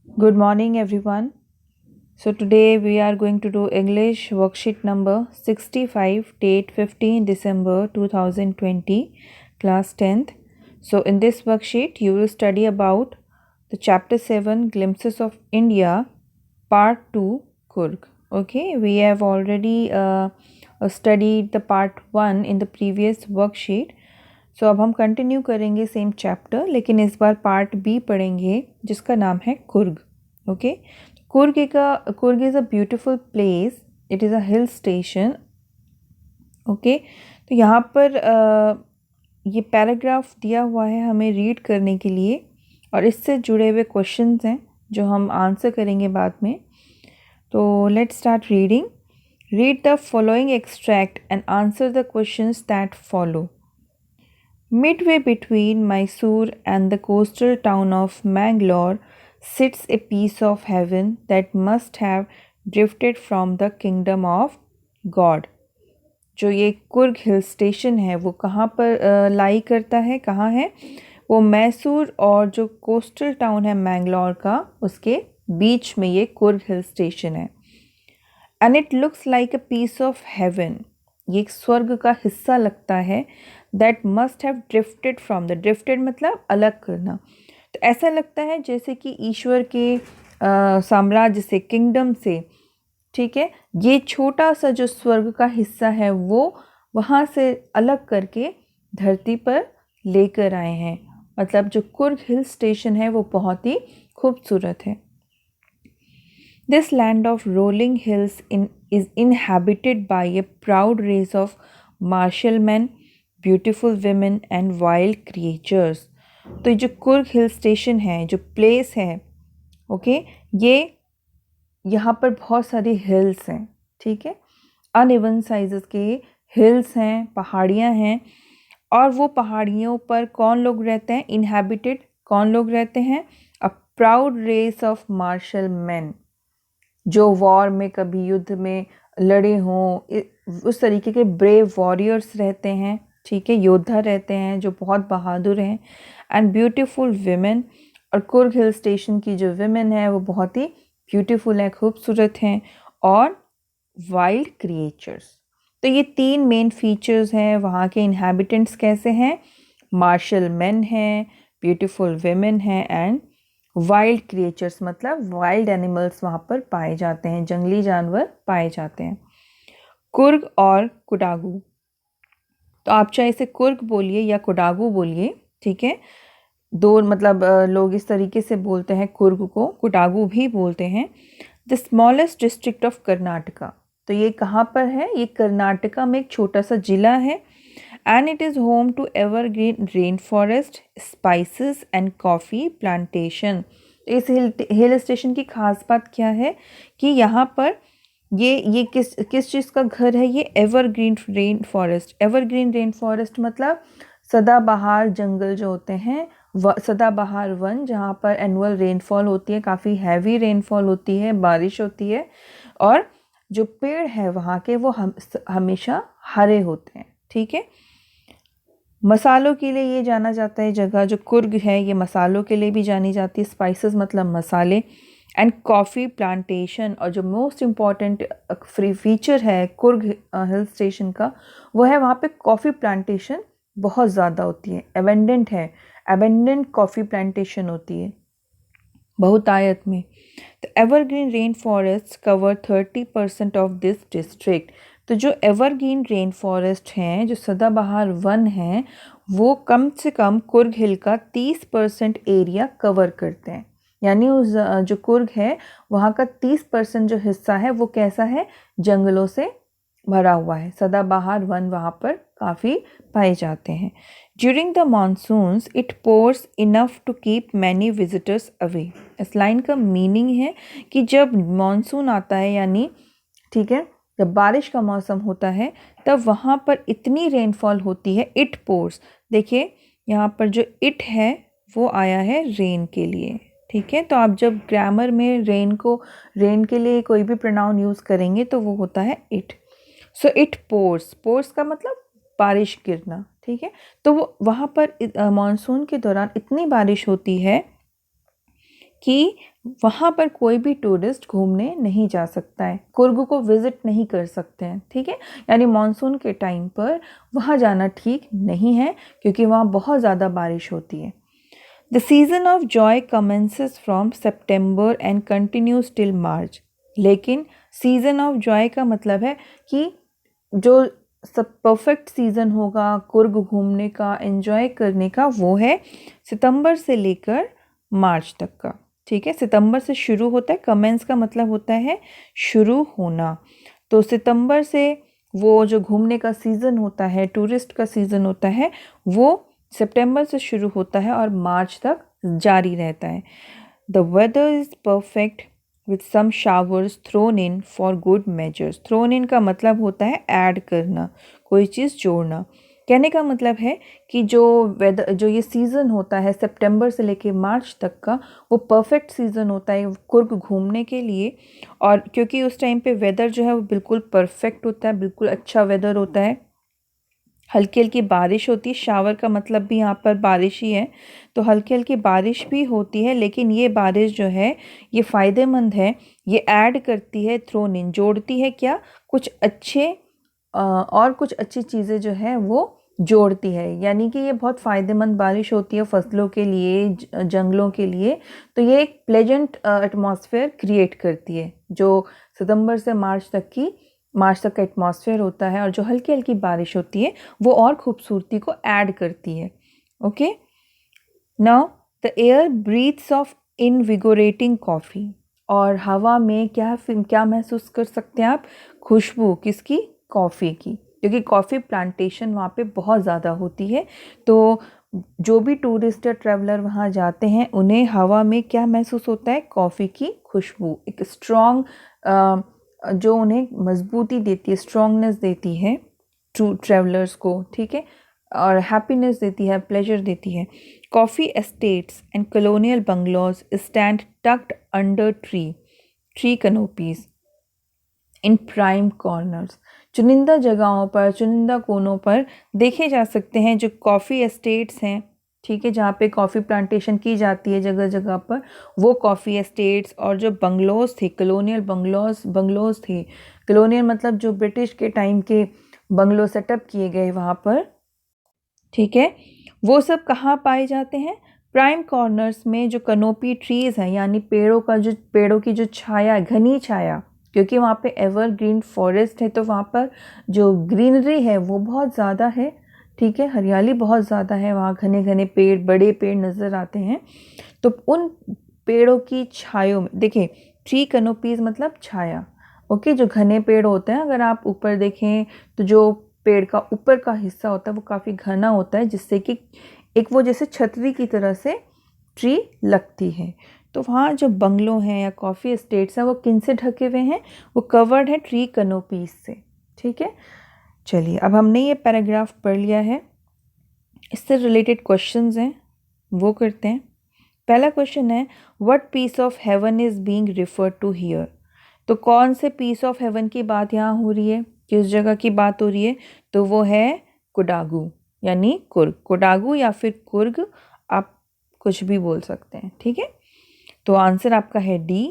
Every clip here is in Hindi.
Good morning, everyone. So, today we are going to do English worksheet number 65, date 15 December 2020, class 10th. So, in this worksheet, you will study about the chapter 7 Glimpses of India, part 2 Kurg. Okay, we have already studied the part 1 in the previous worksheet. सो अब हम कंटिन्यू करेंगे सेम चैप्टर, लेकिन इस बार पार्ट बी पढ़ेंगे जिसका नाम है Coorg. Okay, Coorg is a beautiful place. It is a hill station. Okay, तो यहाँ पर ये पैराग्राफ दिया हुआ है हमें रीड करने के लिए, और इससे जुड़े हुए क्वेश्चंस हैं जो हम आंसर करेंगे बाद में. तो let's start reading. Read the following extract and answer the questions that follow. Midway between Mysore and the coastal town of Mangalore sits a piece of heaven that must have drifted from the kingdom of God. जो ये कुर्ग हिल स्टेशन है वो कहाँ पर लाई करता है, कहाँ है वो? मैसूर और जो कोस्टल टाउन है मैंगलोर का, उसके बीच में ये कुर्ग हिल स्टेशन है. And it looks like a piece of heaven. ये एक स्वर्ग का हिस्सा लगता है. That must have drifted from the, drifted मतलब अलग करना. तो ऐसा लगता है जैसे कि ईश्वर के साम्राज्य से, किंगडम से, ठीक है, ये छोटा सा जो स्वर्ग का हिस्सा है वो वहाँ से अलग करके धरती पर लेकर आए हैं. मतलब जो कुर्ग हिल स्टेशन है वो बहुत ही खूबसूरत है. This land of rolling hills is inhabited by a proud race of martial men, beautiful women and wild creatures. तो ये जो कुर्ग हिल स्टेशन है, जो प्लेस है, ओके, ये यहाँ पर बहुत सारे हिल्स हैं, ठीक है, अनइवन साइजेस के हिल्स हैं, पहाड़ियाँ हैं. और वो पहाड़ियों पर कौन लोग रहते हैं? इनहैबिटेड कौन लोग रहते हैं? A proud race of martial man, जो वॉर में, कभी युद्ध में लड़े हों, उस तरीके के ब्रेव वॉरियर्स रहते हैं, ठीक है, योद्धा रहते हैं जो बहुत बहादुर हैं. एंड ब्यूटीफुल विमेन, और कुर्ग हिल स्टेशन की जो विमेन है वो बहुत ही ब्यूटीफुल है, खूबसूरत हैं. और वाइल्ड क्रिएचर्स. तो ये 3 मेन फीचर्स हैं. वहाँ के इन्हेबिटेंट्स कैसे हैं? मार्शल मैन हैं, ब्यूटीफुल विमेन हैं एंड वाइल्ड क्रिएचर्स, मतलब वाइल्ड एनिमल्स वहाँ पर पाए जाते हैं, जंगली जानवर पाए जाते हैं. कुर्ग और कोडागू, तो आप चाहे इसे कुर्ग बोलिए या कोडागू बोलिए, ठीक है, दो मतलब लोग इस तरीके से बोलते हैं. कुर्ग को कोडागू भी बोलते हैं. The smallest district of Karnataka, तो ये कहाँ पर है? ये कर्नाटका में एक छोटा सा जिला है. And it is home to evergreen rain forest, spices and coffee plantation. इस हिल स्टेशन की खास बात क्या है कि यहाँ पर ये किस चीज़ का घर है? ये evergreen rain forest. Evergreen rain forest मतलब सदाबहार जंगल जो होते हैं, सदाबहार वन, जहाँ पर एनुअल रेनफॉल होती है, काफ़ी हैवी रेनफॉल होती है, बारिश होती है, और जो पेड़ है वहाँ के वो हमेशा हरे होते हैं, ठीक है. मसालों के लिए ये जाना जाता है जगह, जो कुर्ग है ये मसालों के लिए भी जानी जाती है. स्पाइसेस मतलब मसाले. एंड कॉफ़ी प्लांटेशन, और जो मोस्ट इम्पॉर्टेंट फीचर है कुर्ग हिल स्टेशन का वो है वहाँ पे कॉफ़ी प्लांटेशन बहुत ज़्यादा होती है. एबेंडेंट है, एबेंडेंट कॉफ़ी प्लांटेशन होती है बहुतायत में. तो evergreen rain forest cover 30% of this district. तो जो एवरग्रीन रेन फॉरेस्ट हैं, जो सदाबहार वन हैं, वो कम से कम कुर्ग हिल का 30% एरिया कवर करते हैं. यानी उस जो कुर्ग है वहाँ का 30% जो हिस्सा है वो कैसा है? जंगलों से भरा हुआ है. सदाबहार वन वहाँ पर काफ़ी पाए जाते हैं. During the monsoons it pours enough to keep many visitors away. इस लाइन का मीनिंग है कि जब मानसून आता है, यानी ठीक है, जब बारिश का मौसम होता है, तब वहाँ पर इतनी रेनफॉल होती है. इट पोर्स, देखिए यहाँ पर जो इट है वो आया है रेन के लिए, ठीक है. तो आप जब ग्रामर में रेन के लिए कोई भी प्रोनाउन यूज़ करेंगे तो वो होता है it. So it pores, pores का मतलब बारिश गिरना, ठीक है. तो वो वहाँ पर मानसून के दौरान इतनी बारिश होती है कि वहाँ पर कोई भी टूरिस्ट घूमने नहीं जा सकता है, कुर्ग को विजिट नहीं कर सकते हैं, ठीक है। यानी मानसून के टाइम पर वहाँ जाना ठीक नहीं है क्योंकि वहाँ बहुत ज़्यादा बारिश होती है। The season of Joy commences from September and continues till March. लेकिन सीजन ऑफ जॉय का मतलब है कि जो सब परफेक्ट सीज़न होगा कुर्ग घूमने का, एंजॉय करने का, वो है सितंबर से लेकर मार्च तक का, ठीक है। सितंबर से शुरू होता है, कमेंस का मतलब होता है शुरू होना। तो सितंबर से वो जो घूमने का सीज़न होता है, टूरिस्ट का सीज़न होता है, वो सितंबर से शुरू होता है और मार्च तक जारी रहता है। The weather is perfect with some showers thrown in for good measures. Thrown in का मतलब होता है ऐड करना, कोई चीज़ जोड़ना। कहने का मतलब है कि जो वेदर, जो ये सीज़न होता है सितंबर से लेके मार्च तक का, वो परफेक्ट सीज़न होता है कुर्ग घूमने के लिए। और क्योंकि उस टाइम पे वेदर जो है वो बिल्कुल परफेक्ट होता है, बिल्कुल अच्छा वेदर होता है, हल्की हल्की बारिश होती है। शावर का मतलब भी यहाँ पर बारिश ही है, तो हल्की हल्की बारिश भी होती है। लेकिन ये बारिश जो है ये फ़ायदेमंद है, ये ऐड करती है, थ्रोन इन जोड़ती है क्या, कुछ अच्छे और कुछ अच्छी चीज़ें जो है वो जोड़ती है। यानी कि ये बहुत फ़ायदेमंद बारिश होती है फसलों के लिए, जंगलों के लिए। तो ये एक प्लेजेंट एटमॉस्फेयर क्रिएट करती है जो सितंबर से मार्च तक का एटमॉस्फेयर होता है, और जो हल्की हल्की बारिश होती है वो और खूबसूरती को ऐड करती है। Okay, now the air breathes of invigorating coffee. और हवा में क्या महसूस कर सकते हैं आप, खुशबू किसकी, कॉफ़ी की, क्योंकि कॉफ़ी प्लांटेशन वहाँ पे बहुत ज़्यादा होती है। तो जो भी टूरिस्ट या ट्रैवलर वहाँ जाते हैं उन्हें हवा में क्या महसूस होता है, कॉफ़ी की खुशबू, एक स्ट्रॉन्ग जो उन्हें मजबूती देती है, स्ट्रॉन्गनेस देती है टू ट्रैवलर्स को, ठीक है, और हैप्पीनेस देती है, प्लेजर देती है। Coffee estates and colonial bungalows stand tucked under tree canopies in prime corners. चुनिंदा जगहों पर, चुनिंदा कोनों पर देखे जा सकते हैं जो कॉफ़ी एस्टेट्स हैं, ठीक है, जहाँ पे कॉफ़ी प्लांटेशन की जाती है जगह जगह पर, वो कॉफ़ी एस्टेट्स। और जो बंगलोज थे, कॉलोनियल बंगलोज थे, कॉलोनियल मतलब जो ब्रिटिश के टाइम के बंगलो सेटअप किए गए वहाँ पर, ठीक है, वो सब कहाँ पाए जाते हैं, प्राइम कॉर्नर्स में। जो कनोपी ट्रीज़ हैं, यानी पेड़ों की जो छाया, घनी छाया, क्योंकि वहाँ पे एवरग्रीन फॉरेस्ट है, तो वहाँ पर जो ग्रीनरी है वो बहुत ज़्यादा है, ठीक है, हरियाली बहुत ज़्यादा है वहाँ, घने घने पेड़, बड़े पेड़ नज़र आते हैं। तो उन पेड़ों की छायों में देखिए, ट्री कनोपीज मतलब छाया, ओके, जो घने पेड़ होते हैं, अगर आप ऊपर देखें तो जो पेड़ का ऊपर का हिस्सा होता है वो काफ़ी घना होता है, जिससे कि एक वो जैसे छतरी की तरह से ट्री लगती है। तो वहाँ जो बंगलो हैं या कॉफ़ी एस्टेट्स हैं वो किन से ढके हुए हैं, वो कवर्ड है ट्री कनोपीज से, ठीक है। चलिए, अब हमने ये पैराग्राफ पढ़ लिया है, इससे रिलेटेड क्वेश्चंस हैं वो करते हैं। पहला क्वेश्चन है, what piece of heaven is being referred to here. तो कौन से पीस ऑफ हेवन की बात यहाँ हो रही है, किस जगह की बात हो रही है, तो वो है कोडागू, यानी कुर्ग। कोडागू या फिर कुर्ग, आप कुछ भी बोल सकते हैं, ठीक है। तो आंसर आपका है D.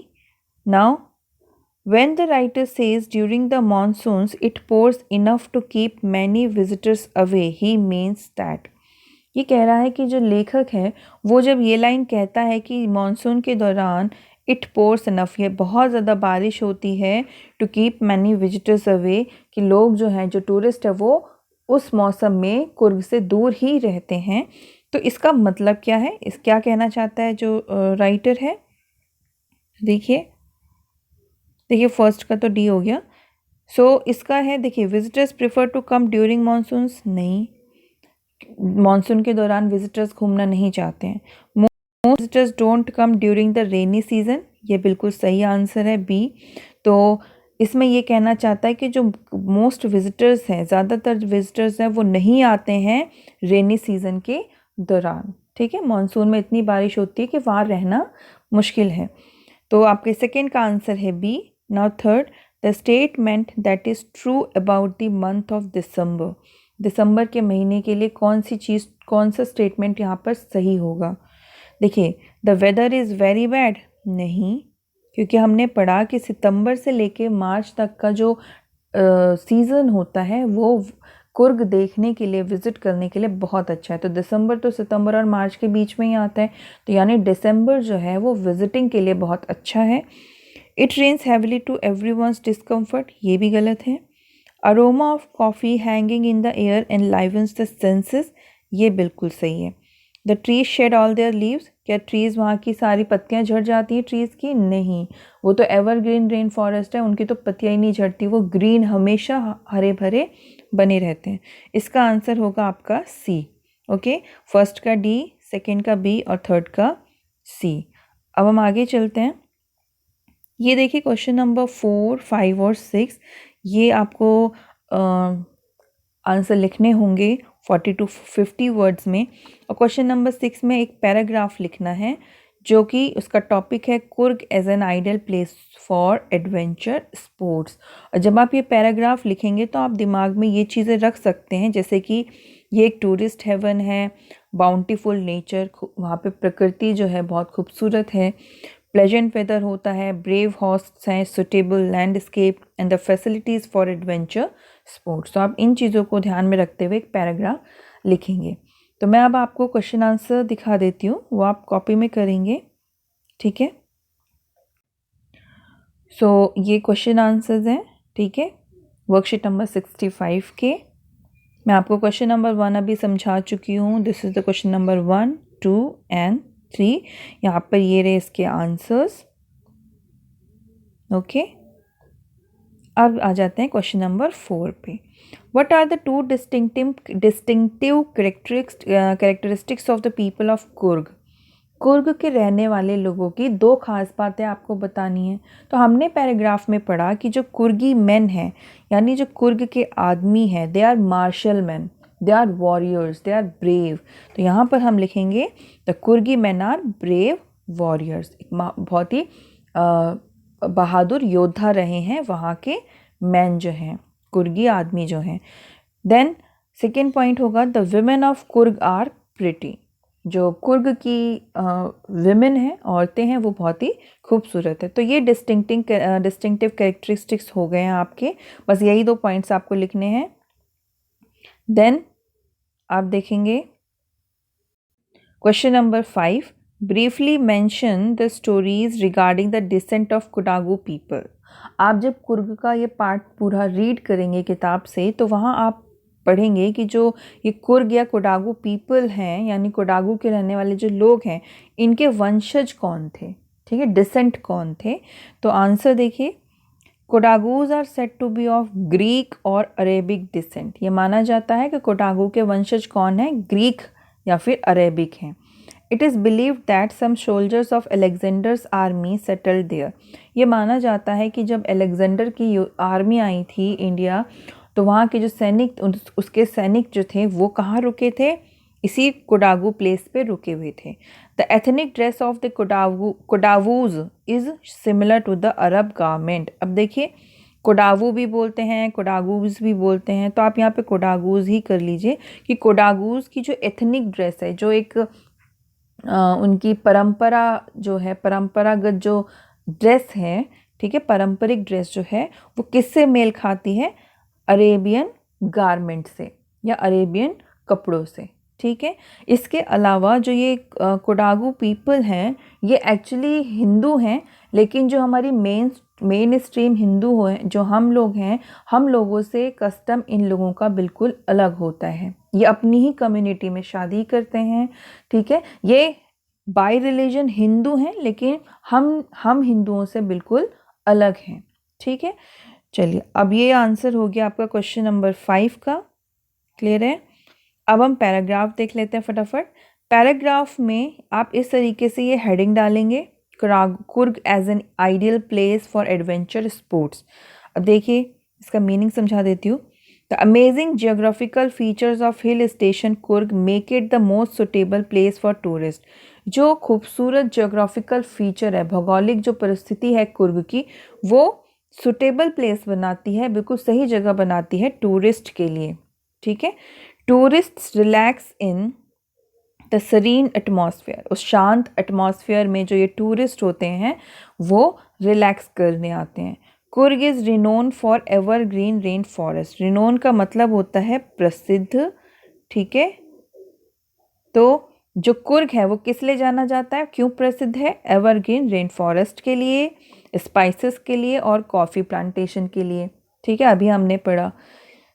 Now when the writer says during the monsoons it pours enough to keep many visitors away, he means that, ये कह रहा है कि जो लेखक है वो जब ये लाइन कहता है कि मानसून के दौरान इट पोर्स इनफ, ये बहुत ज़्यादा बारिश होती है, to keep many visitors away, कि लोग जो हैं, जो टूरिस्ट है, वो उस मौसम में कुर्ग से दूर ही रहते हैं। तो इसका मतलब क्या है, इस क्या कहना चाहता है जो राइटर है, देखिए फर्स्ट का तो डी हो गया। सो इसका है, देखिए, visitors prefer to come during monsoons, नहीं, मानसून के दौरान विजिटर्स घूमना नहीं चाहते हैं। Most visitors don't come during the rainy season, ये बिल्कुल सही आंसर है बी। तो इसमें ये कहना चाहता है कि जो मोस्ट विजिटर्स हैं, ज़्यादातर विजिटर्स हैं, वो नहीं आते हैं रेनी सीजन के दौरान, ठीक है। मानसून में इतनी बारिश होती है कि वहाँ रहना मुश्किल है। तो आपके सेकेंड का आंसर है B. Now third, the statement that is true about the month of December. दिसंबर के महीने के लिए कौन सा स्टेटमेंट यहाँ पर सही होगा। देखिए, the weather is very bad, नहीं, क्योंकि हमने पढ़ा कि सितंबर से लेके मार्च तक का जो सीज़न होता है वो कुर्ग देखने के लिए, विज़िट करने के लिए बहुत अच्छा है। तो दिसंबर तो सितंबर और मार्च के बीच में ही आता है, तो यानी दिसंबर जो है वो विज़िटिंग के लिए बहुत अच्छा है। It rains heavily to everyone's discomfort, ये भी गलत है। Aroma of coffee hanging in the air enlivens the senses, ये बिल्कुल सही है। The trees shed all their leaves, क्या ट्रीज़ वहाँ की सारी पत्तियाँ झड़ जाती हैं ट्रीज़ की? नहीं, वो तो एवरग्रीन रेन फॉरेस्ट है, उनकी तो पत्तियाँ ही नहीं झड़ती, वो ग्रीन हमेशा हरे भरे बने रहते हैं। इसका आंसर होगा आपका सी। ओके, फर्स्ट का डी, सेकेंड का बी और थर्ड का सी। अब हम आगे चलते हैं। ये देखिए क्वेश्चन नंबर 4, 5 और 6, ये आपको आंसर लिखने होंगे 40 to 50 वर्ड्स में। और क्वेश्चन नंबर 6 में एक पैराग्राफ लिखना है जो कि उसका टॉपिक है Coorg as an ideal place for adventure sports. और जब आप ये पैराग्राफ लिखेंगे तो आप दिमाग में ये चीज़ें रख सकते हैं, जैसे कि ये एक टूरिस्ट हेवन है, बाउंटीफुल नेचर, वहाँ पे प्रकृति जो है बहुत खूबसूरत है, प्लेजेंट वेदर होता है, ब्रेव हॉर्स हैं, suitable landscape and the facilities for adventure sports. तो आप इन चीज़ों को ध्यान में रखते हुए एक पैराग्राफ लिखेंगे। तो मैं अब आपको क्वेश्चन आंसर दिखा देती हूँ, वो आप कॉपी में करेंगे, ठीक है। सो ये क्वेश्चन आंसर्स हैं, ठीक है, वर्कशीट नंबर 65 के। मैं आपको क्वेश्चन नंबर 1 अभी समझा चुकी हूँ। This is the question number 1, 2 and 3। यहाँ पर ये रहे इसके आंसर्स। ओके, अब आ जाते हैं क्वेश्चन नंबर 4 पे। What are the two distinctive characteristics of the people of Coorg? Coorg के रहने वाले लोगों की दो खास बातें आपको बतानी है। तो हमने पैराग्राफ में पढ़ा कि जो कुर्गी मैन हैं, यानी जो कुर्ग के आदमी हैं, they are martial man, they are warriors, they are brave. तो यहाँ पर हम लिखेंगे the Coorgi man are brave warriors, बहुत ही बहादुर योद्धा रहे हैं वहाँ के मैन जो हैं, कुर्गी आदमी जो हैं। देन सेकेंड पॉइंट होगा the women of Coorg are pretty, जो कुर्ग की विमेन हैं, औरतें हैं, वो बहुत ही खूबसूरत है। तो ये डिस्टिंक्टिव कैरेक्टरिस्टिक्स हो गए हैं आपके, बस यही 2 पॉइंट्स आपको लिखने हैं। देन आप देखेंगे question number 5, briefly mention the stories regarding the descent of Kodagu people. आप जब कुर्ग का ये पार्ट पूरा रीड करेंगे किताब से, तो वहाँ आप पढ़ेंगे कि जो ये कुर्ग या कोडागू पीपल हैं, यानी कोडागू के रहने वाले जो लोग हैं, इनके वंशज कौन थे, ठीक है, डिसेंट कौन थे। तो आंसर देखिए, Kodagus are said to be of Greek और अरेबिक डिसेंट। ये माना जाता है कि कोडागू के वंशज कौन है, ग्रीक या फिर अरेबिक हैं। It is believe that some soldiers of Alexander's army settled there. ये माना जाता है कि जब अलेक्जेंडर की आर्मी आई थी इंडिया, तो वहाँ के जो सैनिक, उसके सैनिक जो थे वो कहाँ रुके थे, इसी कोडागू प्लेस पे रुके हुए थे। The ethnic dress of the Kodavus is similar to the Arab garment. अब देखिए, कोडावू भी बोलते हैं, कोडागूज भी बोलते हैं, तो आप यहाँ पे कोडागूज ही कर लीजिए कि कोडागूज की जो एथनिक ड्रेस है, जो एक उनकी परंपरा जो है, परंपरागत जो ड्रेस है, ठीक है, पारंपरिक ड्रेस जो है, वो किससे मेल खाती है, अरेबियन गारमेंट से या अरेबियन कपड़ों से, ठीक है। इसके अलावा जो ये कोडागू पीपल हैं, ये एक्चुअली हिंदू हैं, लेकिन जो हमारी मेन स्ट्रीम हिंदू हैं, जो हम लोग हैं, हम लोगों से कस्टम इन लोगों का बिल्कुल अलग होता है। ये अपनी ही कम्युनिटी में शादी करते हैं, ठीक है। ये बाय रिलीजन हिंदू हैं, लेकिन हम हिंदुओं से बिल्कुल अलग हैं, ठीक है। चलिए, अब ये आंसर हो गया आपका क्वेश्चन नंबर 5 का, क्लियर है। अब हम पैराग्राफ देख लेते हैं फटाफट। पैराग्राफ में आप इस तरीके से ये हेडिंग डालेंगे, Coorg as an ideal place for adventure sports. अब देखिए, इसका मीनिंग समझा देती हूँ। The amazing geographical features of hill station Coorg make it the most suitable place for tourist. जो खूबसूरत जियोग्राफिकल फीचर है, भौगोलिक जो परिस्थिति है कुर्ग की, वो सुटेबल प्लेस बनाती है, बिल्कुल सही जगह बनाती है टूरिस्ट के लिए, ठीक है। Tourists relax in the serene atmosphere, उस शांत एटमॉस्फेयर में जो ये टूरिस्ट होते हैं वो रिलैक्स करने आते हैं। Coorg is renowned for evergreen rain forest. Renowned का मतलब होता है प्रसिद्ध, ठीक है। तो जो कुर्ग है वो किस लिए जाना जाता है, क्यों प्रसिद्ध है? एवरग्रीन रेन फॉरेस्ट के लिए, स्पाइसेस के लिए और कॉफ़ी प्लांटेशन के लिए, ठीक है। अभी हमने पढ़ा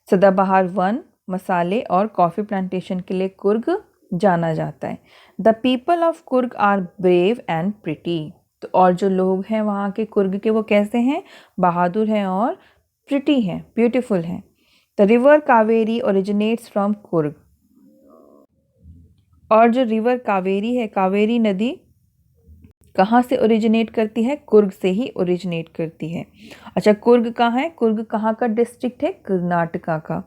सदाबहार वन, मसाले और कॉफ़ी प्लांटेशन के लिए कुर्ग जाना जाता है। The people of Coorg are brave and pretty. तो और जो लोग हैं वहाँ के कुर्ग के वो कैसे हैं? बहादुर हैं और प्रिटी हैं, ब्यूटीफुल हैं। The river Kaveri originates from Coorg. और जो रिवर कावेरी है, कावेरी नदी कहाँ से ओरिजिनेट करती है? कुर्ग से ही ओरिजिनेट करती है। अच्छा, कुर्ग कहाँ है? कुर्ग कहाँ का डिस्ट्रिक्ट है? कर्नाटका का।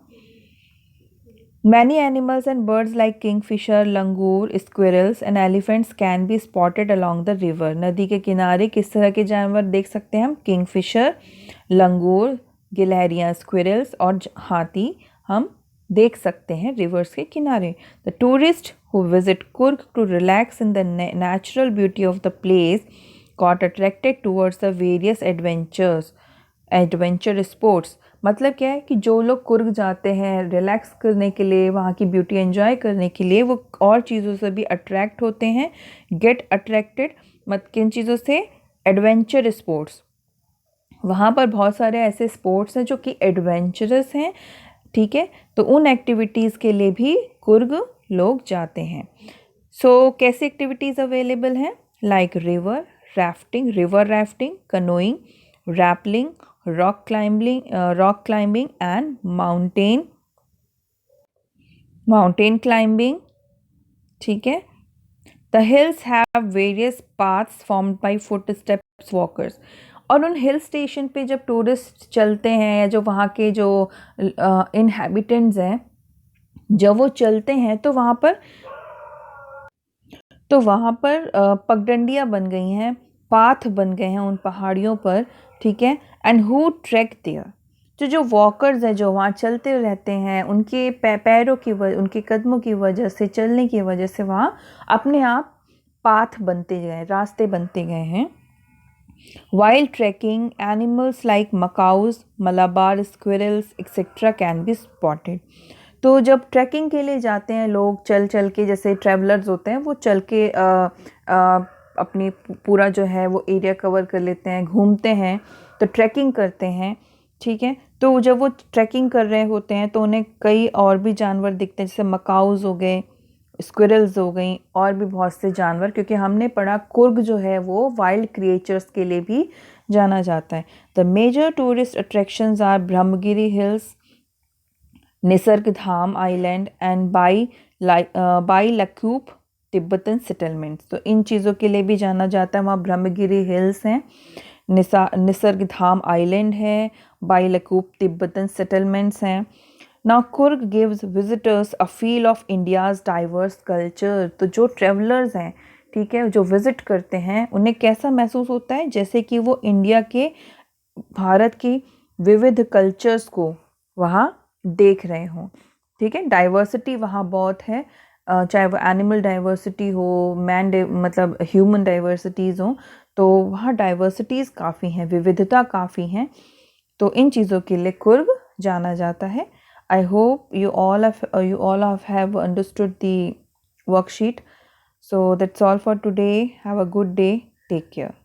Many animals and birds like kingfisher, langur, squirrels and elephants can be spotted along the river. नदी के किनारे किस तरह के जानवर देख सकते हैं हम? किंगफिशर, लंगूर, गिलहरियाँ, स्क्विरल्स और हाथी हम देख सकते हैं रिवर्स के किनारे। The tourists who visit Kurg to relax in the natural beauty of the place got attracted towards the various adventure sports। मतलब क्या है कि जो लोग कुर्ग जाते हैं रिलैक्स करने के लिए, वहाँ की ब्यूटी एंजॉय करने के लिए, वो और चीज़ों से भी अट्रैक्ट होते हैं। गेट अट्रैक्टेड किन चीज़ों से? Adventure sports. वहाँ पर बहुत सारे ऐसे स्पोर्ट्स हैं जो कि एडवेंचरस हैं, ठीक है। तो उन एक्टिविटीज़ के लिए भी कुर्ग लोग जाते हैं। सो कैसी एक्टिविटीज़ अवेलेबल हैं? Like river rafting, canoeing, rappelling, rock climbing and mountain climbing, ठीक है। The hills have various paths formed by footsteps walkers. और उन हिल स्टेशन पे जब टूरिस्ट चलते हैं या जो वहाँ के जो इनहैबिटेंट्स हैं जब वो चलते हैं तो वहाँ पर पगडंडियाँ बन गई हैं, पाथ बन गए हैं उन पहाड़ियों पर, ठीक है। एंड हु ट्रैक देयर, जो वॉकर्स हैं जो वहाँ चलते रहते हैं, उनके पैरों की उनके कदमों की वजह से, चलने की वजह से वहाँ अपने आप पाथ बनते गए, रास्ते बनते गए हैं। While trekking, animals like macaws, Malabar squirrels, etc. can be spotted. तो जब ट्रैकिंग के लिए जाते हैं लोग, चल चल के, जैसे ट्रैवलर्स होते हैं वो चल के अपनी पूरा जो है वो एरिया कवर कर लेते हैं, घूमते हैं, तो ट्रैकिंग करते हैं, ठीक है। तो जब वो ट्रैकिंग कर रहे होते हैं तो उन्हें कई और भी जानवर दिखते हैं, जैसे मकाउज हो गए, स्क्विरल्स हो गई और भी बहुत से जानवर, क्योंकि हमने पढ़ा कुर्ग जो है वो वाइल्ड क्रिएचर्स के लिए भी जाना जाता है। The major tourist attractions are Brahmagiri hills, Nisargadhama island and Bylakuppe Tibetan settlements. तो इन चीज़ों के लिए भी जाना जाता है। वहाँ ब्रह्मगिरी हिल्स हैं, निसर्ग धाम आइलैंड है, बाई लक्यूप तिब्बतन सेटलमेंट्स हैं। Now Coorg gives visitors a feel of India's diverse culture. तो जो ट्रेवलर्स हैं, ठीक है, जो विज़िट करते हैं, उन्हें कैसा महसूस होता है? जैसे कि वो इंडिया के, भारत की विविध कल्चर्स को वहाँ देख रहे हों, ठीक है। डाइवर्सिटी वहाँ बहुत है, चाहे वो एनिमल डाइवर्सिटी हो, मतलब ह्यूमन डाइवर्सिटीज़ हो, तो वहाँ डाइवर्सिटीज़ काफ़ी हैं, विविधता काफ़ी हैं। तो इन चीज़ों के लिए कुर्ग जाना जाता है। I hope you all have understood the worksheet. So that's all for today. Have a good day. Take care.